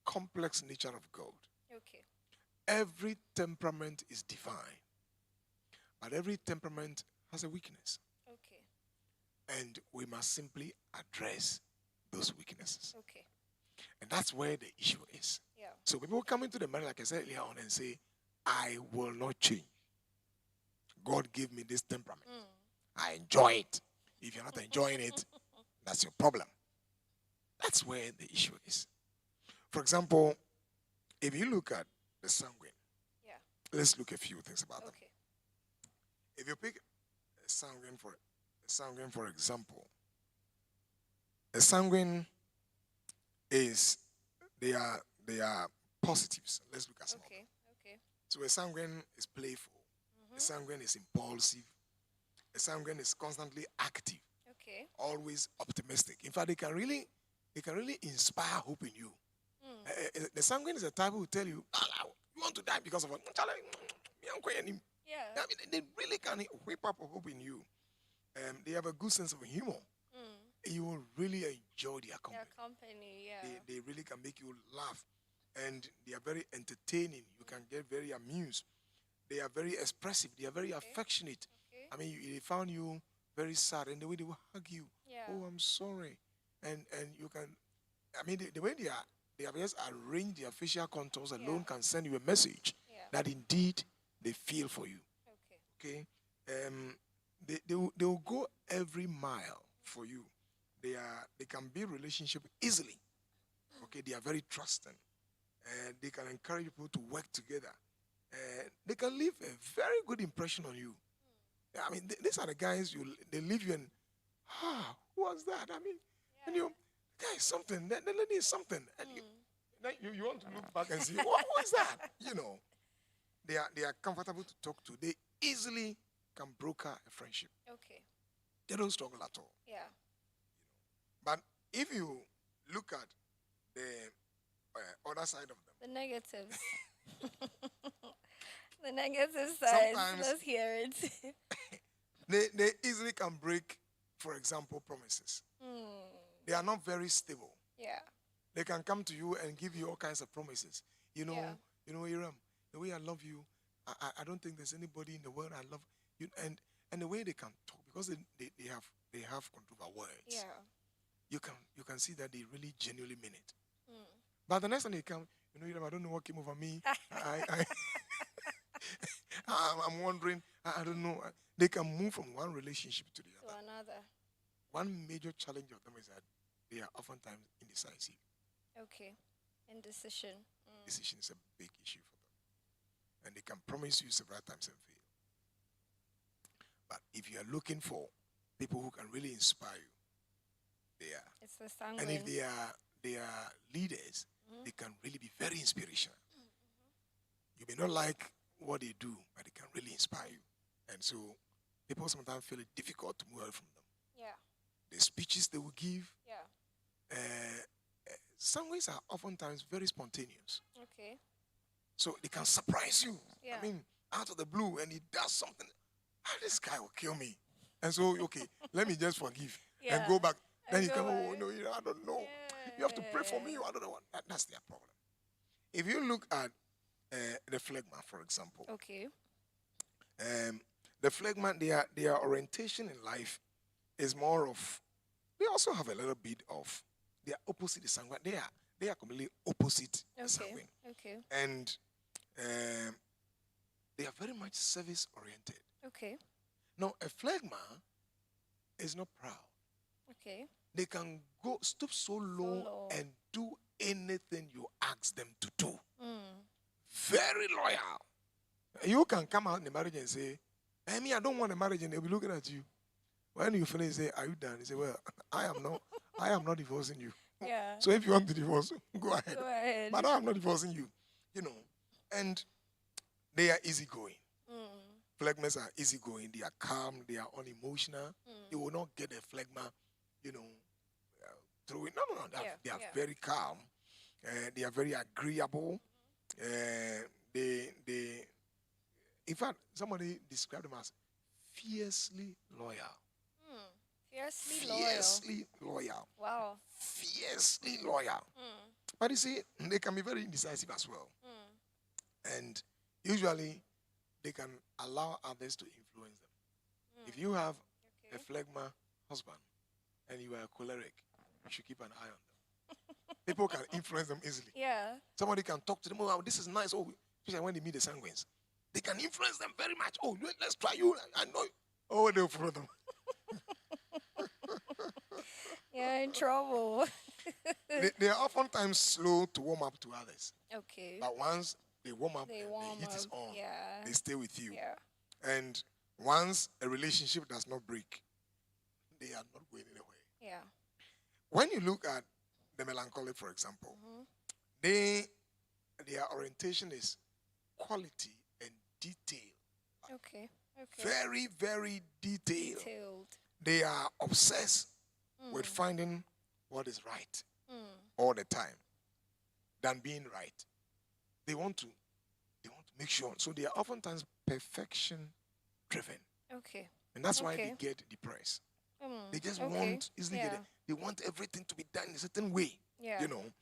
complex nature of God. Okay. Every temperament is divine. But every temperament has a weakness. Okay. And we must simply address those weaknesses. Okay. And that's where the issue is. Yeah. So people come into the marriage, like I said earlier on, and say, I will not change. God gave me this temperament. I enjoy it. If you're not enjoying it, that's your problem. That's where the issue is. For example, if you look at the sanguine, let's look at a few things about them. If you pick a sanguine for example, a sanguine is they are positives. Let's look at some of them. Okay. So a sanguine is playful. A sanguine is impulsive. A sanguine is constantly active. Okay. Always optimistic. In fact, they can really inspire hope in you. The sanguine is a type who will tell you, you want to die because of what? Yeah. I mean, they really can whip up a hope in you. They have a good sense of humor. You will really enjoy their company. Their company, yeah. They really can make you laugh. And they are very entertaining. You can get very amused. They are very expressive. They are very affectionate. Okay. I mean, they found you very sad, and the way they will hug you. Yeah. Oh, I'm sorry. And you can, I mean, the way they have just arranged their facial contours alone can send you a message that indeed they feel for you. Okay. Okay? They will go every mile for you. They can build relationship easily. Okay, they are very trusting. They can encourage people to work together. They can leave a very good impression on you. I mean, these are the guys they leave you and who was that? I mean, and you guys something. The lady is something, and you want to look back and see what was that? You know, they are comfortable to talk to. They easily can broker a friendship. Okay. They don't struggle at all. Yeah. But if you look at the other side of them, the negatives, the negative side. Let's hear it. they easily can break, for example, promises. They are not very stable. Yeah. They can come to you and give you all kinds of promises. You know, Iram, the way I love you, I don't think there's anybody in the world I love you. And the way they can talk, because they have control over words. Yeah. You can see that they really genuinely mean it. But the next time they come, Iram, I don't know what came over me. I'm wondering, I don't know. They can move from one relationship to the other. To another. One major challenge of them is that they are oftentimes indecisive. Okay. Indecision. Decision is a big issue for them. And they can promise you several times and fail. But if you are looking for people who can really inspire you, they are. It's the sanguine. And if they are leaders, they can really be very inspirational. You may not like what they do, but they can really inspire you. And so people sometimes feel it difficult to move away from them. Yeah. The speeches they will give. Yeah. Sanguines are oftentimes very spontaneous. Okay. So they can surprise you. Yeah. I mean, out of the blue, and he does something. This guy will kill me. And so, okay, let me just forgive and go back. Then you come, oh, no, I don't know. Yeah. You have to pray for me. I don't know. That's their problem. If you look at the phlegma, for example. Okay. The phlegma, their orientation in life is more of, they also have a little bit of, they are opposite the sanguine. They are completely opposite the sanguine. Okay. And they are very much service oriented. Okay. Now, a phlegma is not proud. Okay. They can stoop so low and do anything you ask them to do. Very loyal. You can come out in the marriage and say, hey, me, I don't want a marriage, and they'll be looking at you. When you finish, say, are you done? They say, well, I am not divorcing you. Yeah. So if you want to divorce, go ahead. Go ahead. But I am not divorcing you. And they are easygoing. Phlegmas are easygoing. They are calm. They are unemotional. You will not get a phlegma, through it. No. They are very calm. They are very agreeable. In fact, somebody described them as fiercely loyal. Fiercely loyal. Wow. Fiercely loyal. But you see, they can be very indecisive as well. And usually, they can allow others to influence them. If you have a phlegma husband and you are a choleric, you should keep an eye on them. People can influence them easily. Yeah. Somebody can talk to them, oh, this is nice. Oh, especially when they meet the sanguines. They can influence them very much. Oh, let's try you. I know. Oh, they'll follow them. You're in trouble. They are oftentimes slow to warm up to others. Okay. But once they warm up, the heat is on. Yeah. They stay with you. Yeah. And once a relationship does not break, they are not going anywhere. Yeah. When you look at the melancholic, for example, their orientation is quality and detail. Okay. Very, very detailed. They are obsessed with finding what is right all the time than being right. They want to make sure. So they are oftentimes perfection driven. Okay. And that's why Okay. they get depressed. They just Okay. want easily Yeah. get it. They want everything to be done in a certain way. Yeah. You know.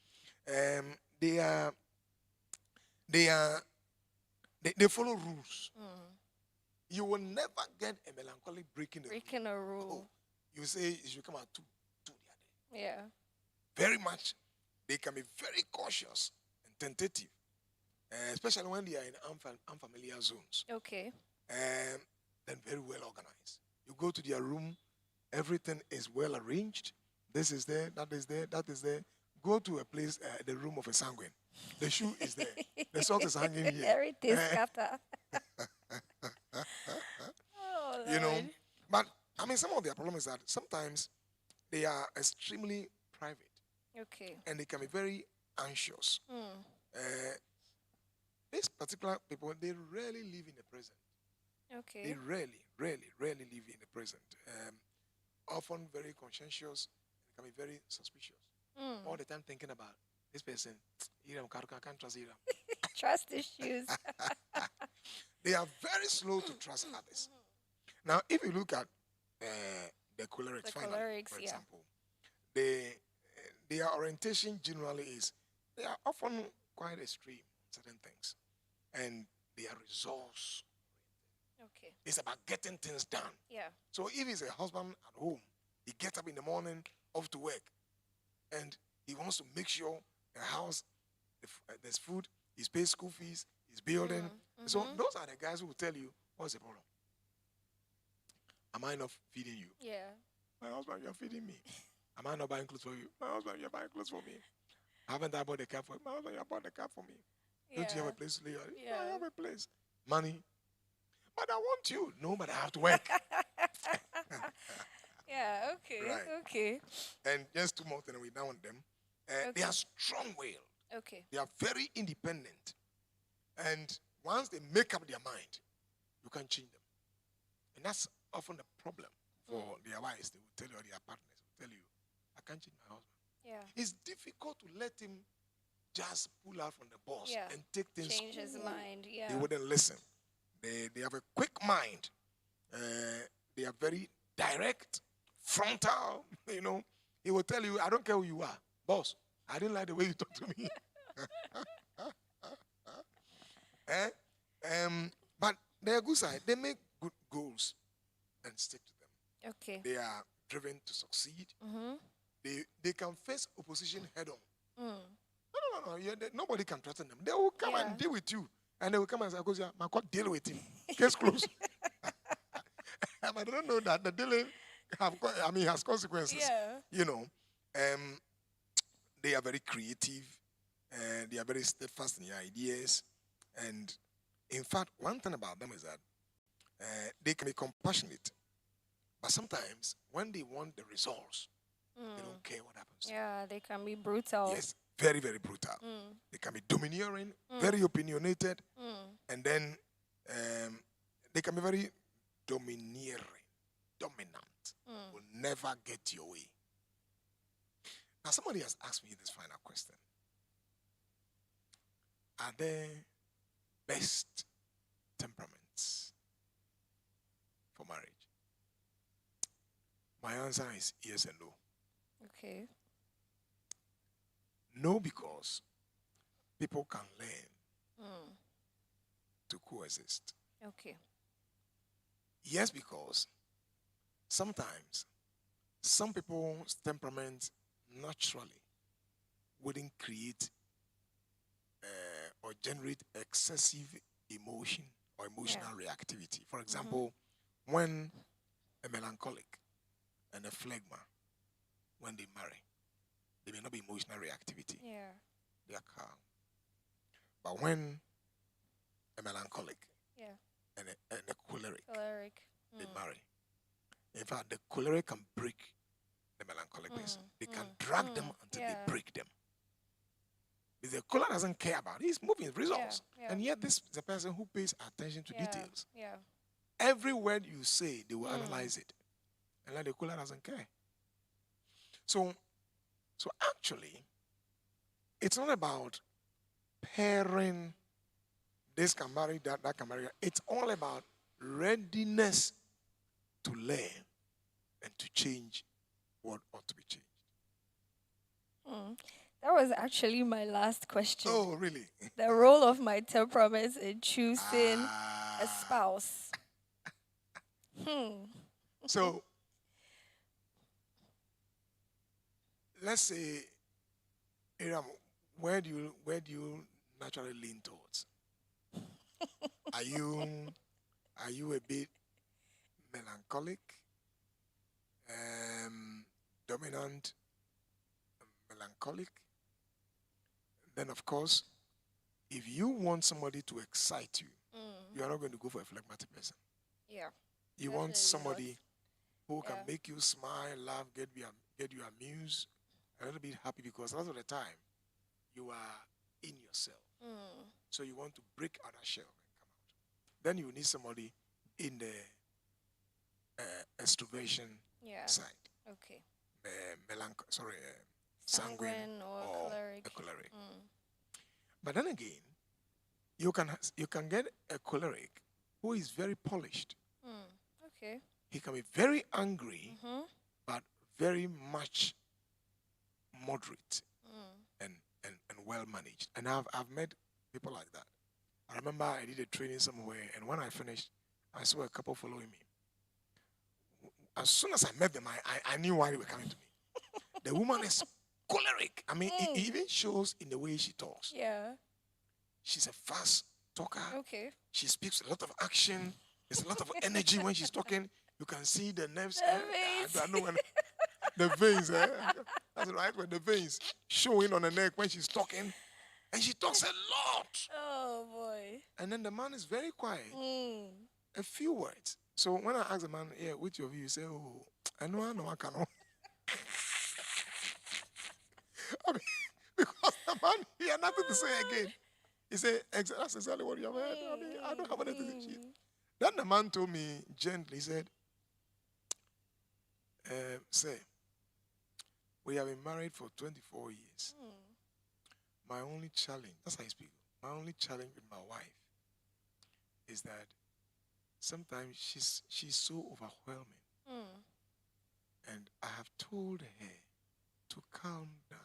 They follow rules. You will never get a melancholic breaking a rule. You say you should come at 2 the other. Yeah. Very much. They can be very cautious and tentative, especially when they are in unfamiliar zones. Okay. Then very well organized. You go to their room, everything is well arranged. This is there, that is there, that is there. Go to a place, the room of a sanguine. The shoe is there. The sock is hanging here. Everything scatter. You know, but I mean, some of their problem is that sometimes they are extremely private. Okay. And they can be very anxious. These particular people, they rarely live in the present. Okay. They rarely live in the present. Often very conscientious, they can be very suspicious. All the time thinking about this person. I can't trust him. Trust issues. They are very slow to trust others. Now, if you look at the cholerics, for example, their orientation generally is they are often quite extreme on certain things, and they are resource. Okay. It's about getting things done. Yeah. So if he's a husband at home, he gets up in the morning, off to work, and he wants to make sure the house, there's food, he's paid school fees, he's building. So those are the guys who will tell you, what's the problem? Am I not feeding you? Yeah. My husband, you're feeding me. Am I not buying clothes for you? My husband, you're buying clothes for me. Haven't I bought the car for you? My husband, you bought the car for me. Yeah. Don't you have a place to live? Yeah. I have a place. Money. But I want you. No, but I have to work. Yeah, okay. Right. Okay. And just 2 more things, we're done with them. They are strong-willed. Okay. They are very independent. And once they make up their mind, you can't change them. And that's often the problem for their wives. They will tell you, or their partners will tell you, I can't change my husband. Yeah. It's difficult to let him just pull out from the boss and take things. Change his mind. Yeah. They wouldn't listen. They have a quick mind. They are very direct, frontal. You know, he will tell you, I don't care who you are, boss. I didn't like the way you talk to me. But they're good side. They make good goals and stick to them. Okay. They are driven to succeed. They can face opposition head on. No. Nobody can threaten them. They will come and deal with you. And they will come and say, my God, deal with him. Case closed. But I don't know that the dealing has consequences. Yeah. You know, they are very creative. They are very steadfast in their ideas. And in fact, one thing about them is that they can be compassionate. But sometimes when they want the results, they don't care what happens. Yeah, they can be brutal. Yes, very, very brutal. They can be domineering, very opinionated, and then they can be very domineering, dominant, will never get your way. Now, somebody has asked me this final question. Are there best temperaments for marriage? My answer is yes and no. Okay. No, because people can learn to coexist. Okay. Yes, because sometimes some people's temperament naturally wouldn't create or generate excessive emotion or emotional reactivity. For example, when a melancholic and a phlegma, when they marry, there may not be emotional reactivity. Yeah. They are calm. But when a melancholic and a choleric, they marry. In fact, the choleric can break the melancholicness. They can drag them until they break them. The choleric doesn't care about it. He's moving results. Yeah. And yet this is a person who pays attention to details. Yeah. Every word you say, they will analyze it. And like the choleric doesn't care. So actually, it's not about pairing this can marry that, that can marry that. It's all about readiness to learn and to change what ought to be changed. That was actually my last question. Oh, really? The role of my temperament in choosing a spouse. So, let's say, Aram, where do you naturally lean towards? Are you a bit melancholic, dominant, melancholic? Then, of course, if you want somebody to excite you, you are not going to go for a phlegmatic person. Yeah. You want somebody who can Yeah. make you smile, laugh, get you amused, a little bit happy, because a lot of the time you are in yourself. So you want to break out that shell and come out. Then you need somebody in the extroversion side. Okay. Sanguine or a choleric. But then again, you can get a choleric who is very polished. Okay. He can be very angry, but very much moderate and well managed. And I've met people like that. I remember I did a training somewhere, and when I finished, I saw a couple following me. As soon as I met them, I knew why they were coming to me. The woman is choleric. I mean, it even shows in the way she talks. Yeah. She's a fast talker. Okay. She speaks a lot of action. There's a lot of energy when she's talking. You can see the nerves. I know when the veins. That's right, when the veins showing on the neck when she's talking. And she talks a lot. Oh, boy. And then the man is very quiet. A few words. So when I ask the man, yeah, what's your view? You say, oh, I know, I cannot. I mean, because the man, he had nothing to say again. He said, that's exactly what you have heard. I mean, I don't have anything to say. Then the man told me gently, he said, say, we have been married for 24 years. My only challenge, that's how I speak, my only challenge with my wife is that sometimes she's so overwhelming. And I have told her to calm down.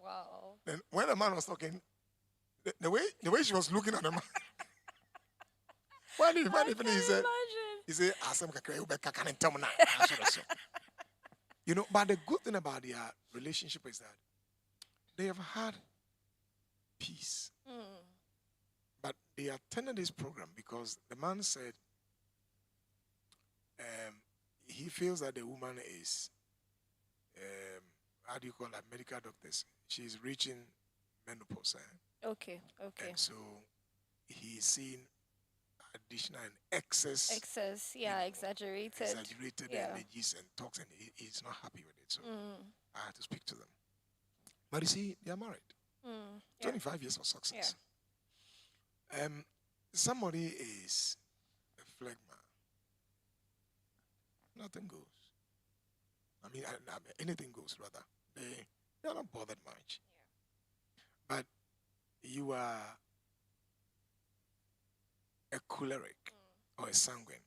Wow. Then when the man was talking, the way she was looking at the man, when he finished, he said, you know, but the good thing about their relationship is that they have had peace. But they attended this program because the man said he feels that the woman is, how do you call that, medical doctors, she's reaching menopause. Okay. And so he's seeing additional and excess, exaggerated energies and talks, and he's not happy with it. So I had to speak to them. But you see, they are married. 25 years of success. Somebody is a phlegma. Nothing goes. I mean, anything goes, rather. They are not bothered much. But you are a choleric or a sanguine.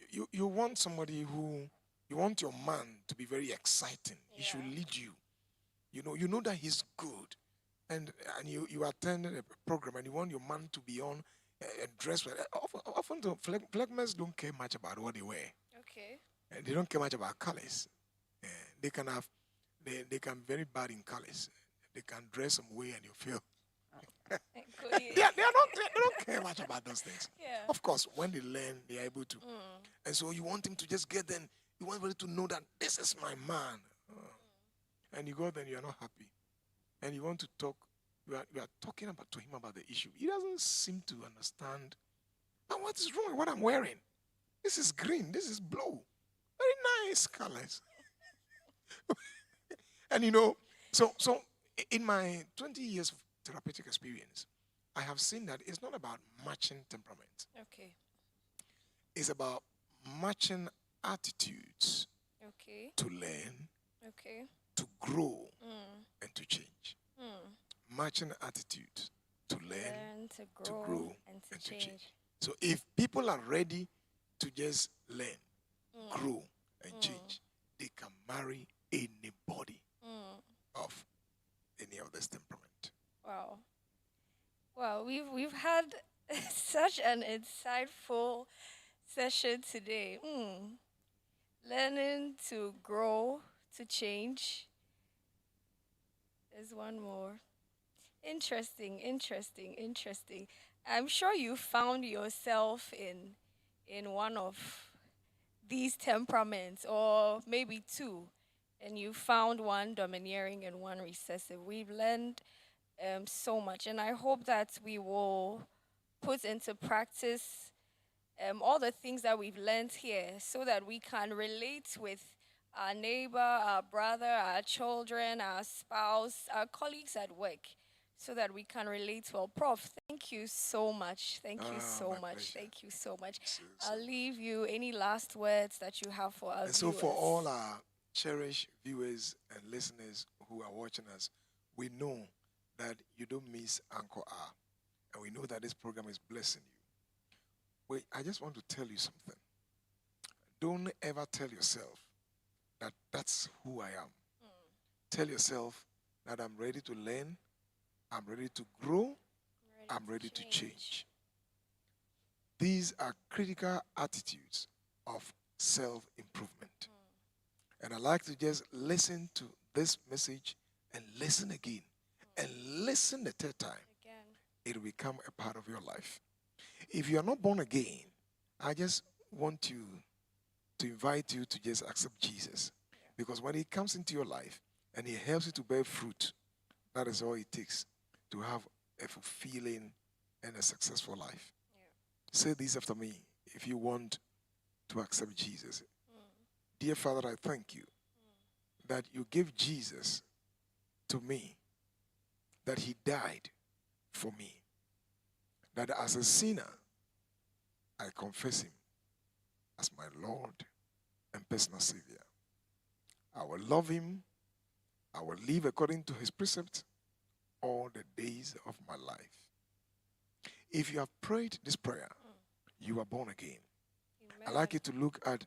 You want somebody who, you want your man to be very exciting. He should lead you. You know that he's good. And you attend a program and you want your man to be on and dress well. Often the phlegmas don't care much about what they wear. Okay. And they don't care much about colors. They can be very bad in colors. They can dress some way and you feel. they don't care much about those things. Yeah. Of course, when they learn, they are able to. And so you want him to just get them. You want everybody to know that this is my man. And you go there and you are not happy. And you want to talk. You are talking to him about the issue. He doesn't seem to understand. But what is wrong with what I'm wearing? This is green. This is blue. Very nice colors. And so in my 20 years of therapeutic experience, I have seen that it's not about matching temperament. Okay. It's about matching attitudes to learn, to grow, and to change. Matching attitudes to learn, to to grow, grow, and and to to change. change. So if people are ready to just learn, grow, and change, they can marry anybody of any of this temperament. Wow. Well, we've had such an insightful session today. Learning to grow, to change. There's one more. Interesting, interesting, interesting. I'm sure you found yourself in one of these temperaments, or maybe two, and you found one domineering and one recessive. We've learned so much, and I hope that we will put into practice all the things that we've learned here so that we can relate with our neighbor, our brother, our children, our spouse, our colleagues at work, so that we can relate well. Prof, thank you so much. Thank you so much. Pleasure. Thank you so much. So I'll leave you any last words that you have for our And so, viewers. for all our cherished viewers and listeners who are watching us, we know that you don't miss Anchor R, and we know that this program is blessing you. Wait, I just want to tell you something. Don't ever tell yourself that that's who I am. Tell yourself that I'm ready to learn, I'm ready to grow, I'm ready to change. These are critical attitudes of self-improvement. And I like to just listen to this message and listen again. And listen the third time. It will become a part of your life. If you are not born again, I just want to invite you to just accept Jesus. Because when he comes into your life and he helps you to bear fruit, that is all it takes to have a fulfilling and a successful life. Say this after me if you want to accept Jesus. Dear Father, I thank you that you gave Jesus to me, that he died for me, that as a sinner, I confess him as my Lord and personal Savior. I will love him. I will live according to his precepts all the days of my life. If you have prayed this prayer, you are born again. Amen. I'd like you to look at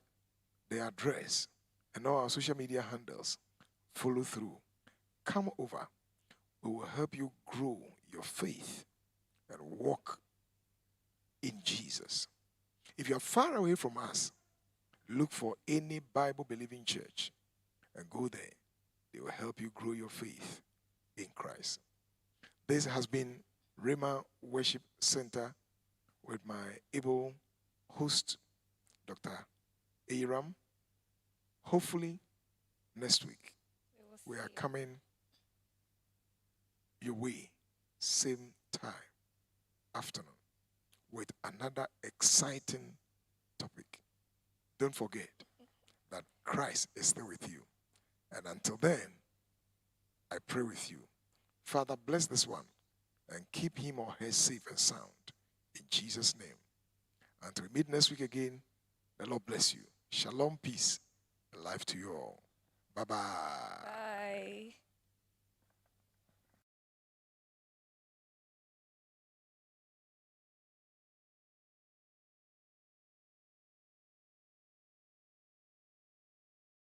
the address and all our social media handles. Follow through. Come over. We will help you grow your faith and walk in Jesus. If you are far away from us, look for any Bible-believing church and go there. They will help you grow your faith in Christ. This has been Rhema Worship Centre with my able host, Dr. Aram. Hopefully, next week, we are coming your way, same time, afternoon, with another exciting topic. Don't forget that Christ is still with you. And until then, I pray with you. Father, bless this one and keep him or her safe and sound. In Jesus' name. Until we meet next week again, the Lord bless you. Shalom, peace, and life to you all. Bye-bye. Bye.